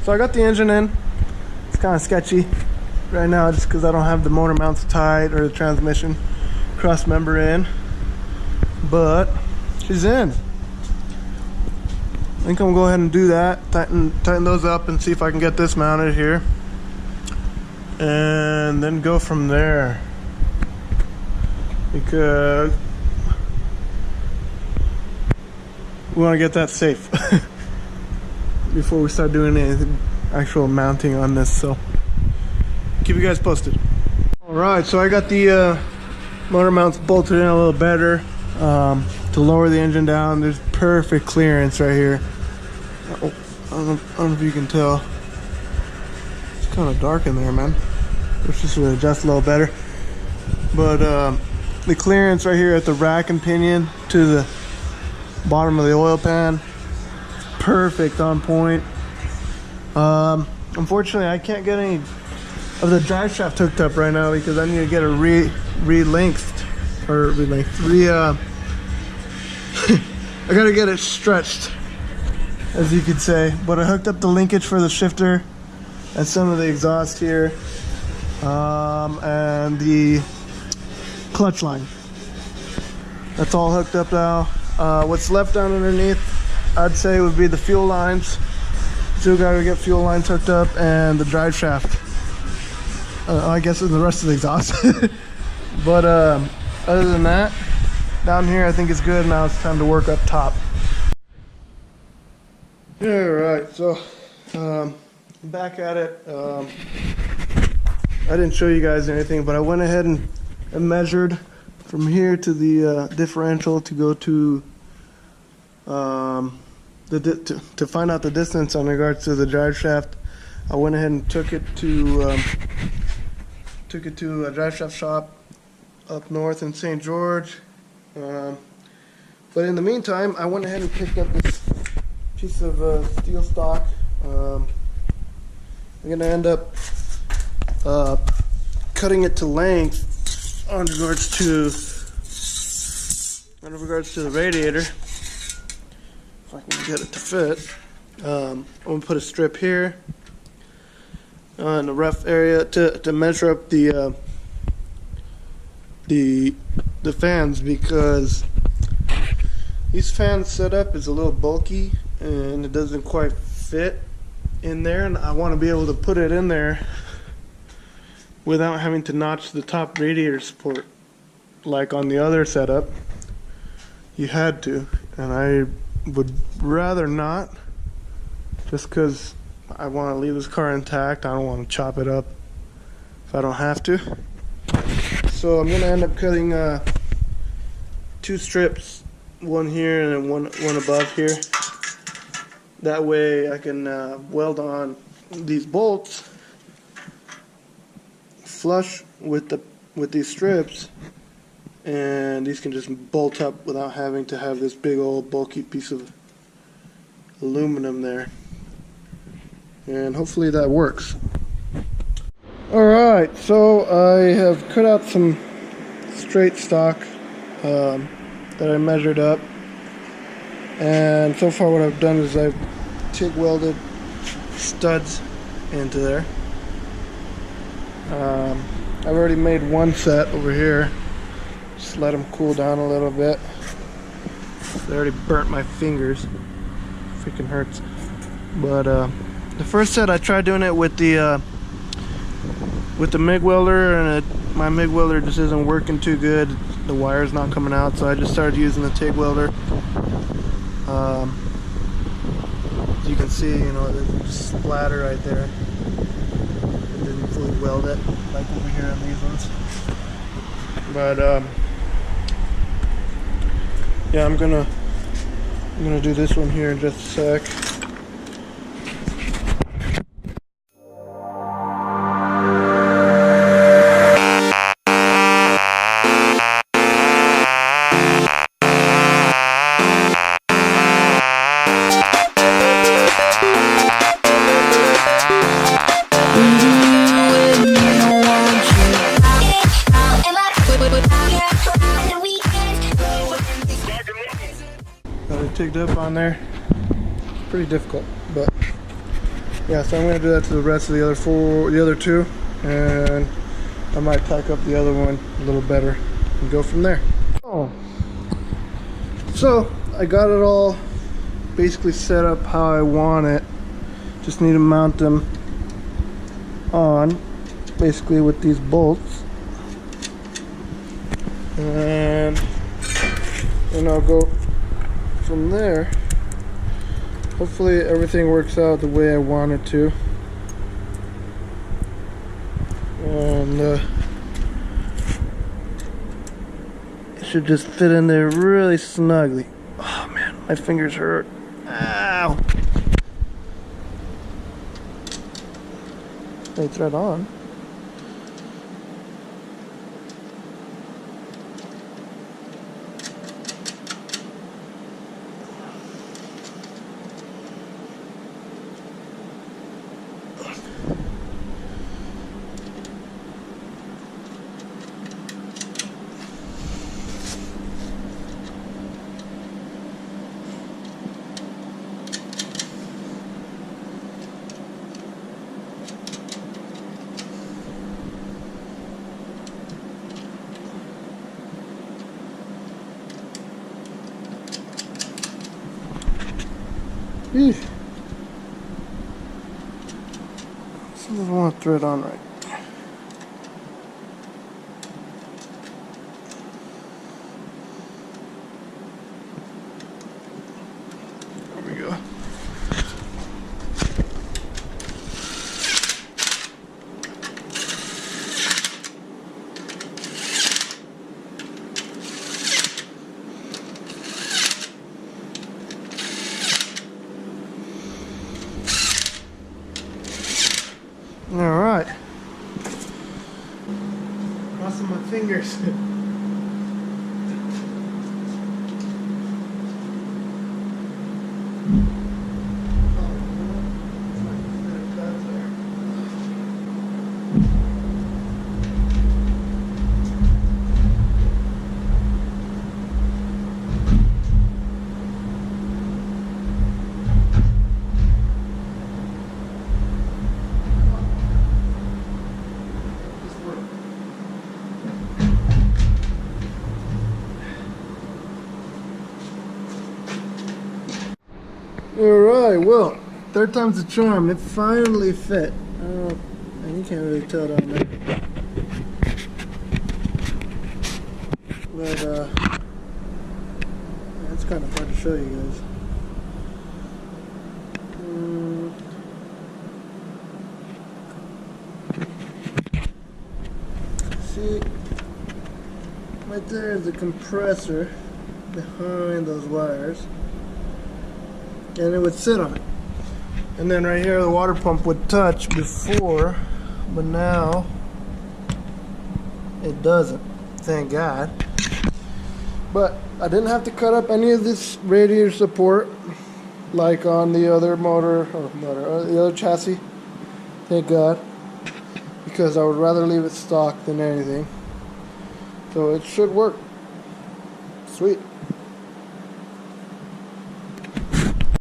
So I got the engine in. It's kind of sketchy right now just because I don't have the motor mounts tight or the transmission cross member in. But she's in. I think I'm gonna go ahead and do that. Tighten those up and see if I can get this mounted here. And then go from there. Because we want to get that safe before we start doing any actual mounting on this. So keep you guys posted. Alright, so I got the motor mounts bolted in a little better to lower the engine down. There's perfect clearance right here. Oh, I don't know if you can tell. It's kind of dark in there, man. Let's just adjust a little better. But the clearance right here at the rack and pinion to the bottom of the oil pan, perfect, on point. Unfortunately, I can't get any of the drive shaft hooked up right now because I need to get it I gotta get it stretched, as you could say. But I hooked up the linkage for the shifter and some of the exhaust here, and the clutch line. That's all hooked up now. What's left down underneath, I'd say, would be the fuel lines. Still gotta get fuel lines hooked up and the drive shaft. I guess and the rest of the exhaust. But other than that, down here I think it's good. Now it's time to work up top. Alright, so back at it. I didn't show you guys anything, but I went ahead and measured from here to the differential to go to to find out the distance in regards to the drive shaft. I went ahead and took it to a drive shaft shop up north in St. George. But in the meantime, I went ahead and picked up this piece of steel stock. I'm gonna end up cutting it to length on regards to the radiator, if I can get it to fit. I'm gonna put a strip here in the rough area to measure up the fans, because these fans setup is a little bulky and it doesn't quite fit in there, and I want to be able to put it in there without having to notch the top radiator support like on the other setup you had to, and I would rather not, just because I want to leave this car intact. I don't want to chop it up if I don't have to. So I'm going to end up cutting 2 strips, one here and then one above here. That way I can weld on these bolts flush with these strips, and these can just bolt up without having to have this big old bulky piece of aluminum there. And hopefully that works. Alright, so I have cut out some straight stock that I measured up, and so far what I've done is I've TIG welded studs into there. I've already made one set over here. Just let them cool down a little bit. They already burnt my fingers. Freaking hurts. But the first set I tried doing it with the MIG welder, and my MIG welder just isn't working too good. The wire's not coming out, so I just started using the TIG welder. As you can see, you know, there's a splatter right there. It didn't fully weld it like over here on these ones. But yeah, I'm gonna do this one here in just a sec. Got it tigged up on there. Pretty difficult, but Yeah, so I'm gonna do that to the rest of the other two, and I might pack up the other one a little better and go from there. Oh, so I got it all basically set up how I want it. Just need to mount them on basically with these bolts, and then I'll go from there. Hopefully everything works out the way I want it to, and it should just fit in there really snugly. Oh man, my fingers hurt. Ow! They thread on. Eesh. This doesn't want to thread on right. There we go. All right. Crossing my fingers. Alright, well, third time's the charm. It finally fit. And you can't really tell down there. But, it's kind of hard to show you guys. See, right there is the compressor behind those wires. And it would sit on it. And then right here the water pump would touch before, but now it doesn't, thank God. But I didn't have to cut up any of this radiator support like on the other or the other chassis, thank God, because I would rather leave it stock than anything. So it should work. Sweet.